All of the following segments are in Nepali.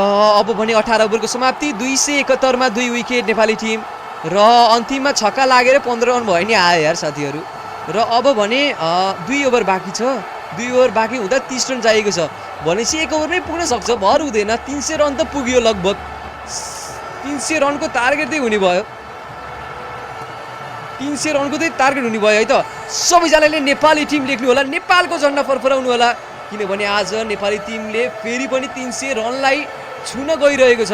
अब भने 18 ओभरको समाप्ति 271 मा 2 विकेट नेपाली टिम र अन्तिममा छक्का लागेर 15 रन भयो नि आयो यार साथीहरू। र अब भने 2 ओभर बाँकी छ। 2 ओभर बाँकी हुँदा 30 रन चाहिएको छ भनेपछि 1 ओभरमै पुग्न सक्छ, भर हुँदैन। 300 रन त पुग्यो लगभग। 300 रनको टार्गेट चाहिँ हुने भयो। 300 रनको चाहिँ टार्गेट हुने भयो है त। सबैजनाले नेपाली टिम लेख्नु होला, नेपालको झन्डा फरफराउनु होला, किनभने आज नेपाली टिमले फेरि पनि 300 रनलाई छुन गइरहेको छ।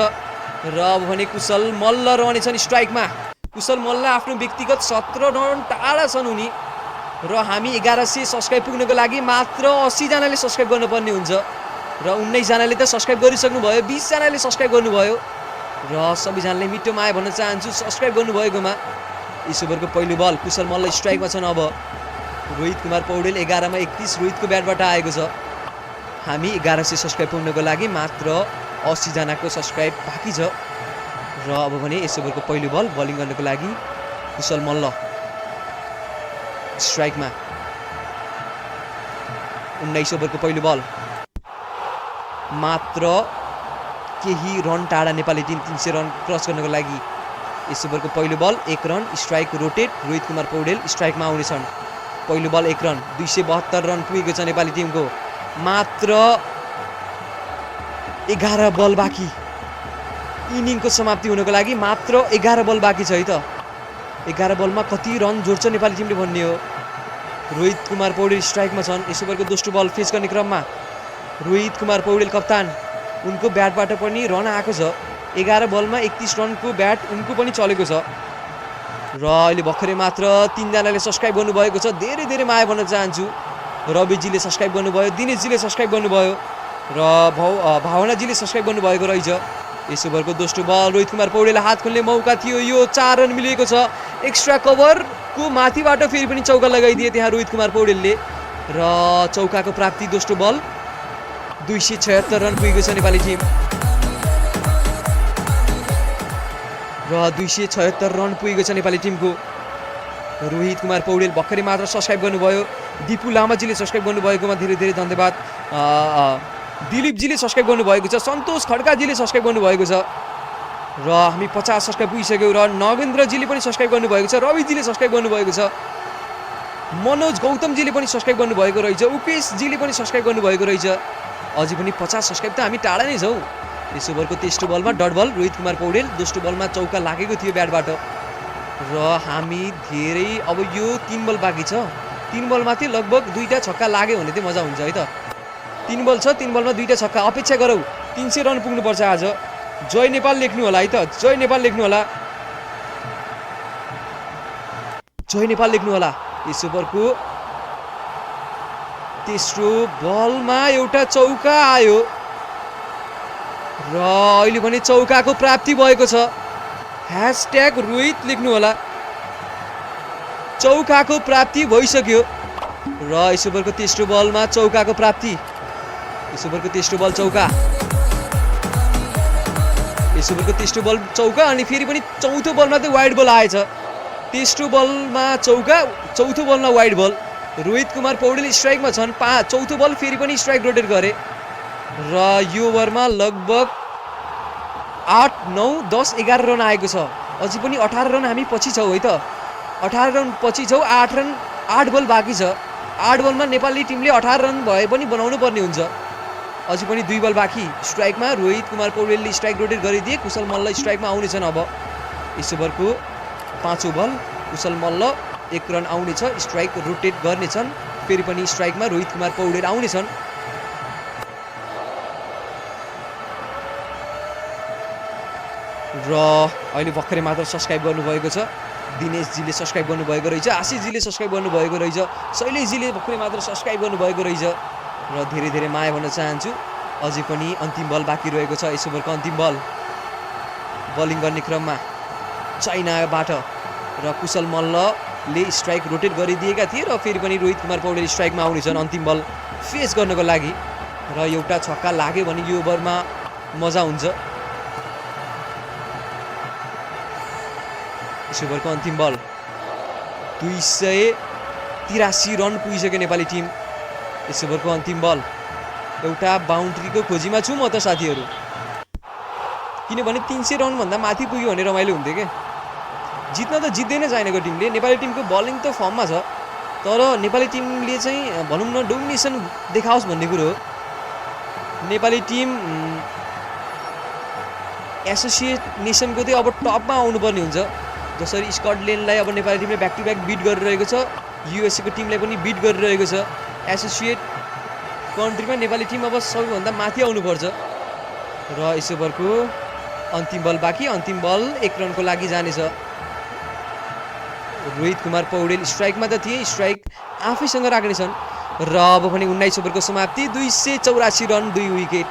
र अब भने कुशल मल्ल रहनेछन् स्ट्राइकमा। कुशल मल्ल आफ्नो व्यक्तिगत 17 रन टाढा छन् उनी। र हामी 1100 सब्सक्राइब पुग्नको लागि मात्र 80 जनाले सब्सक्राइब गर्नुपर्ने हुन्छ र 19 जनाले त सब्सक्राइब गरिसक्नु भयो, 20 जनाले सब्सक्राइब गर्नुभयो र सबैजनाले मिठो माया भन्न चाहन्छु सब्सक्राइब गर्नुभएकोमा। यस ओभरको पहिलो बल कुशल मल्ल स्ट्राइकमा छन्। अब रोहित कुमार पौडेल 11 मा 31 रोहितको ब्याटबाट आएको छ। हामी 1100 सब्सक्राइब पुग्नको लागि मात्र 80 जनाको सब्सक्राइब बाँकी छ। र अब भने यस ओभरको पहिलो बल बलिङ गर्नको लागि कुशल मल्ल स्ट्राइकमा। 19 ओभरको पहिलो बल मात्र केही रन टाढा नेपाली टिम 300 रन क्रस गर्नको लागि। यस ओभरको पहिलो ball 1 run strike rotate. Rohit Kumar Paudel स्ट्राइकमा आउनेछन्। पहिलो बल 1 रन। 272 रन पुगेको छ नेपाली टिमको। मात्र 11 बल बाँकी। इनिङको समाप्ति हुनको लागि मात्र 11 बल बाँकी छ है त। 11 बलमा कति रन जोड्छ नेपाली टिमले भन्ने हो। रोहित कुमार पौडेल स्ट्राइकमा छन्। यस ओभरको दोस्रो बल फेस गर्ने क्रममा रोहित कुमार पौडेल कप्तान, उनको ब्याटबाट पनि रन आएको छ। 11 बलमा 31 रनको ब्याट उनको पनि चलेको छ। र अहिले भर्खरै मात्र 3 जनाले सब्सक्राइब गर्नुभएको छ। धेरै धेरै माया भन्न चाहन्छु। रविजीले सब्सक्राइब गर्नुभयो, दिनेशजीले सब्सक्राइब गर्नुभयो र भावनाजीले सब्सक्राइब गर्नुभएको रहेछ। यस ओभरको दोस्रो बल रोहित कुमार पौडेल हात खोल्ने मौका थियो। यो 4 रन मिलेको छ। एक्स्ट्रा कभरको माथिबाट फेरि पनि चौका लगाइदिए त्यहाँ रोहित कुमार पौडेलले र चौकाको प्राप्ति। दोस्रो बल 276 रन पुगेको छ नेपाली टिम र 276 रन पुगेको छ नेपाली टिमको। रोहित कुमार पौडेल भर्खरै मात्र सब्सक्राइब गर्नुभयो। दिपु लामाजीले सब्सक्राइब गर्नुभएकोमा धेरै धेरै धन्यवाद। दिलीपजीले सब्सक्राइब गर्नुभएको छ। सन्तोष खड्काजीले सब्सक्राइब गर्नुभएको छ र हामी 50 सब्सक्राइब पुगिसक्यौँ। र नगेन्द्रजीले पनि सब्सक्राइब गर्नुभएको छ। रविजीले सब्सक्राइब गर्नुभएको छ। मनोज गौतमजीले पनि सब्सक्राइब गर्नुभएको रहेछ। उपेशजीले पनि सब्सक्राइब गर्नुभएको रहेछ। अझै पनि 50 सब्सक्राइब त हामी टाढा नै छौँ। यस ओभरको तेस्रो बलमा डट बल रोहित कुमार पौडेल। दोस्रो बलमा चौका लागेको थियो ब्याटबाट र हामी धेरै अब यो 3 बल बाँकी छ। 3 बलमाथि लगभग 2टा छक्का लाग्यो भने चाहिँ मजा हुन्छ है त। 3 बल छ, 3 बलमा 2टा छक्का। अपेक्षा गरौँ 300 रन पुग्नुपर्छ आज। जय नेपाल लेख्नु होला है त। जय नेपाल लेख्नु होला। जय नेपाल लेख्नु होला। यस ओभरको तेस्रो बलमा एउटा चौका आयो र अहिले भने चौकाको प्राप्ति भएको छ। #रोहित लेख्नु होला। चौकाको प्राप्ति भइसक्यो र यस ओभरको तेस्रो बलमा चौकाको प्राप्ति। यस ओभरको तेस्रो बल चौका। यस ओभरको तेस्रो बल चौका अनि फेरि पनि चौथो बलमा चाहिँ वाइड बल आएछ। तेस्रो बलमा चौका, चौथो बलमा वाइड बल। रोहित कुमार पौडेल स्ट्राइकमा छन्। चौथो बल फेरि पनि स्ट्राइक रोटेट गरे र यो ओभरमा लगभग 8, 9, 10, 11 रन आएको छ। अझै पनि 18 रन हामी पछि छौँ है त। 18 रन पछि छौँ। 8 बल बाँकी छ। 8 बलमा नेपाली टिमले 18 रन भए पनि बनाउनु पर्ने हुन्छ। अझै पनि 2 बल बाँकी। स्ट्राइकमा रोहित कुमार पौडेलले स्ट्राइक रोटेट गरिदिए। कुशल मल्ल स्ट्राइकमा आउनेछन्। अब यस ओभरको 5औं बल कुशल मल्ल 1 रन आउनेछ। स्ट्राइक रोटेट गर्नेछन्। फेरि पनि स्ट्राइकमा रोहित कुमार पौडेल आउनेछन्। र अहिले भर्खरै मात्र सब्सक्राइब गर्नुभएको छ। दिनेशजीले सब्सक्राइब गर्नुभएको रहेछ। आशिषजीले सब्सक्राइब गर्नुभएको रहेछ। शैलेशजीले भर्खरै मात्र सब्सक्राइब गर्नुभएको रहेछ र धेरै धेरै माया भन्न चाहन्छु। अझै पनि अन्तिम बल बाँकी रहेको छ। यस ओभरको अन्तिम बल बलिङ गर्ने क्रममा चाइनाबाट र कुशल मल्लले स्ट्राइक रोटेट गरिदिएका थिए र फेरि पनि रोहित कुमार पौडेल स्ट्राइकमा आउनेछन् अन्तिम बल फेस गर्नको लागि र एउटा छक्का लाग्यो भने यो ओभरमा मजा हुन्छ। यस ओभरको अन्तिम बल 283 रन पुगिसक्यो नेपाली टिम। यस ओभरको अन्तिम बल एउटा बाउन्ड्रीको खोजीमा छु म त साथीहरू। किनभने 300 रनभन्दा माथि पुग्यो भने रमाइलो हुन्थ्यो क्या। जित्न त जित्दै नै चाइनाको टिमले। नेपाली टिमको बलिङ त फर्ममा छ, तर नेपाली टिमले चाहिँ भनौँ न डोमिनेसन देखाओस् भन्ने कुरो हो। नेपाली टिम एसोसिएट नेसनको चाहिँ अब टपमा आउनुपर्ने हुन्छ। जसरी स्कटल्यान्डलाई अब नेपाली टिमले ब्याक टु ब्याक बिट गरिरहेको छ, युएसएको टिमलाई पनि बिट गरिरहेको छ। एसोसिएट कन्ट्रीमा नेपाली टिम अब सबैभन्दा माथि आउनुपर्छ। र यस ओभरको अन्तिम बल बाँकी, अन्तिम बल 1 रनको लागि जानेछ। रोहित कुमार पौडेल स्ट्राइकमा त थिए, स्ट्राइक आफैसँग राख्नेछन्। र अब पनि 19 ओभरको समाप्ति, 284 रन 2 विकेट।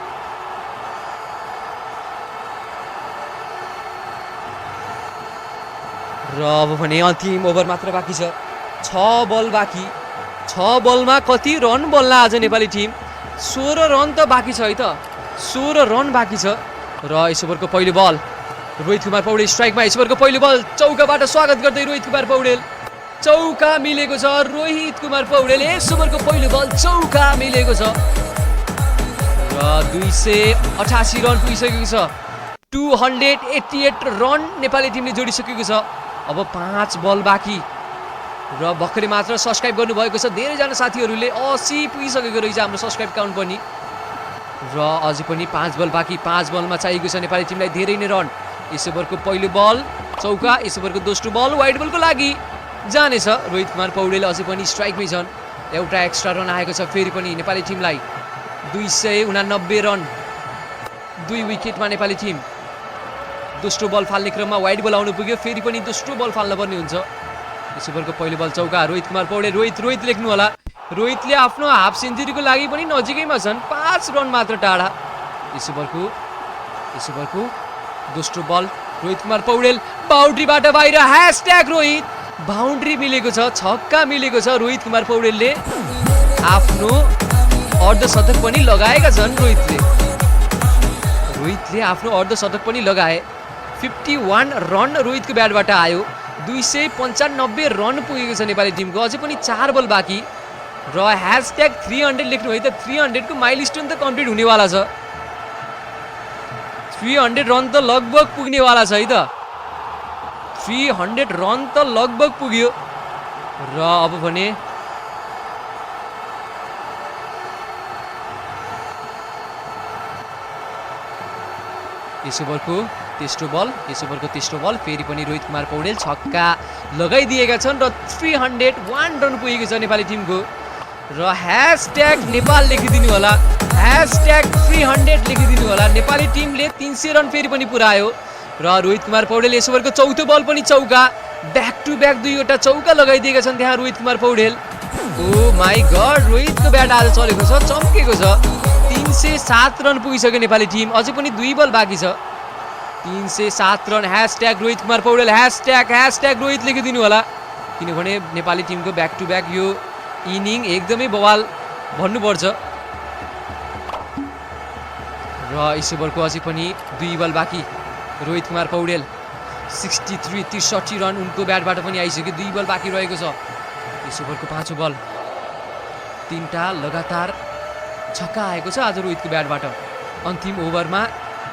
र अब भने अन्तिम ओभर मात्र बाँकी छ, 6 बल बाँकी। 6 बलमा कति रन बल्ला आज नेपाली टिम? 16 रन त बाँकी छ है त, 16 रन बाँकी छ। र यस ओभरको पहिलो बल रोहित कुमार पौडेल स्ट्राइकमा। यस ओभरको पहिलो बल चौकाबाट स्वागत गर्दै रोहित कुमार पौडेल, चौका मिलेको छ। रोहित कुमार पौडेल यस ओभरको पहिलो बल चौका मिलेको छ र 288 रन पुगिसकेको छ। 288 रन नेपाली टिमले जोडिसकेको छ। अब 5 बल बाँकी र भर्खरै मात्र सब्सक्राइब गर्नुभएको छ धेरैजना साथीहरूले। 80 पुगिसकेको रहेछ हाम्रो सब्सक्राइब काउन्ट पनि। र अझै पनि 5 बल बाँकी, 5 बलमा चाहिएको छ नेपाली टिमलाई धेरै नै रन। यस ओभरको पहिलो बल चौका, यस ओभरको दोस्रो बल वाइड बलको लागि जानेछ। रोहित कुमार पौडेल अझै पनि स्ट्राइकमै छन्। एउटा एक्स्ट्रा रन आएको छ फेरि पनि नेपाली टिमलाई। 289 रन 2 विकेटमा नेपाली टिम। दोस्रो बल फाल्ने क्रममा वाइड बल आउनु पुग्यो, फेरि पनि दोस्रो बल फाल्न पर्ने हुन्छ। यस ओभरको पहिलो बल चौका, रोहित कुमार पौडेल। रोहित लेख्नु होला। रोहितले आफ्नो हाफ सेन्चुरीको लागि पनि नजिकैमा छन्, 5 रन मात्र टाढा। यस ओभरको दोस्रो बल रोहित कुमार पौडेल बाउन्ड्रीबाट बाहिर। #रोहित बाउन्ड्री मिलेको छ, छक्का मिलेको छ। रोहित कुमार पौडेलले आफ्नो अर्धशतक पनि लगाएका छन्। रोहितले आफ्नो अर्धशतक पनि लगाए। 51 रन रोहितको ब्याटबाट आयो। 295 रन पुगेको छ नेपाली टिमको। अझै पनि 4 बल बाँकी र #300 लेख्नु है त। 300 को माइलस्टोन त कम्प्लिट हुनेवाला छ। 300 रन त लगभग पुग्नेवाला छ है त। 300 रन त लगभग पुग्यो। र अब भने यस ओभरको तेस्रो बल फेरि पनि रोहित कुमार पौडेल छक्का लगाइदिएका छन् र 301 रन पुगेको छ नेपाली टिमको। र #नेपाल लेखिदिनु होला, #300 लेखिदिनु होला। नेपाली टिमले 300 रन फेरि पनि पुऱ्यायो। र रोहित कुमार पौडेल यस ओभरको चौथो बल पनि चौका। ब्याक टु ब्याक 2वटा चौका लगाइदिएका छन् त्यहाँ रोहित कुमार पौडेल। ओ माई गड, रोहितको ब्याट आज चलेको छ, चम्केको छ। 307 रन पुगिसक्यो नेपाली टिम। अझै पनि 2 बल बाँकी छ। 307 रन। #रोहित कुमार पौडेल, #रोहित लेखिदिनु होला, किनभने नेपाली टिमको ब्याक टु ब्याक यो इनिङ एकदमै बवाल भन्नुपर्छ। र यस ओभरको अझै पनि 2 बल बाँकी। रोहित कुमार पौडेल 63 रन उनको ब्याटबाट पनि आइसक्यो। 2 बल बाँकी रहेको छ। यस ओभरको 5औं बल 3टा लगातार छक्का आएको छ आज रोहितको ब्याटबाट। अन्तिम ओभरमा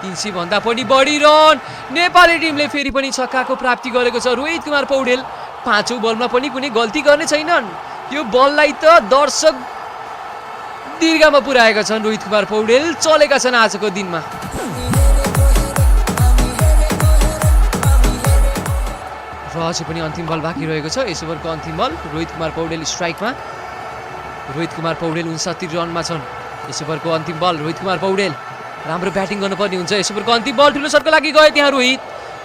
300 भन्दा पनि बढी रन नेपाली टिमले फेरि पनि छक्काको प्राप्ति गरेको छ। रोहित कुमार पौडेल 5औं बलमा पनि कुनै गल्ती गर्ने छैनन्। यो बललाई त दर्शक दीर्घमा पुर्याएका छन्। रोहित कुमार पौडेल चलेका छन् आजको दिनमा। र अझै पनि अन्तिम बल बाँकी रहेको छ। यस ओभरको अन्तिम बल रोहित कुमार पौडेल स्ट्राइकमा। रोहित कुमार पौडेल 69 रनमा छन्। यस ओभरको अन्तिम बल रोहित कुमार पौडेल राम्रो ब्याटिङ गर्नुपर्ने हुन्छ। यस ओभरको अन्तिम बल ठुलो सर्को लागि गयो त्यहाँ रोहित,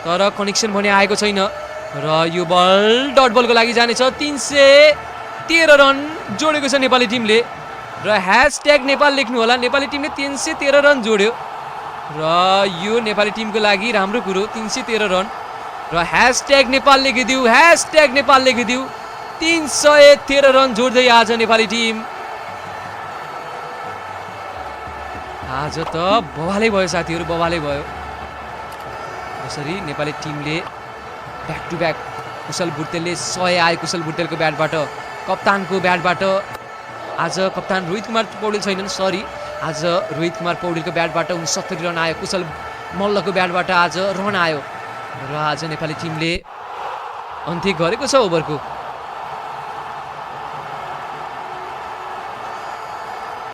तर कनेक्सन भने आएको छैन। र यो बल डट बलको लागि जानेछ। 313 रन जोडेको छ नेपाली टिमले। र #नेपाल लेख्नु होला। नेपाली टिमले 313 रन जोड्यो र यो नेपाली टिमको लागि राम्रो कुरो। 313 रन र #नेपाल लेखिदिउ, #नेपाल लेखिदिउ। 313 रन जोड्दै आज नेपाली टिम। आज त बवालै भयो साथीहरू, बवालै भयो। जसरी नेपाली टिमले ब्याक टु ब्याक कुशल बुर्तेलले 100 आयो कुशल बुर्तेलको ब्याटबाट, कप्तानको ब्याटबाट। आज कप्तान रोहित कुमार पौडेल छैनन्, सरी। आज रोहित कुमार पौडेलको ब्याटबाट 69 रन आयो कुशल मल्लको ब्याटबाट आज रन आयो र आज नेपाली टिमले अन्त्य गरेको छ ओभरको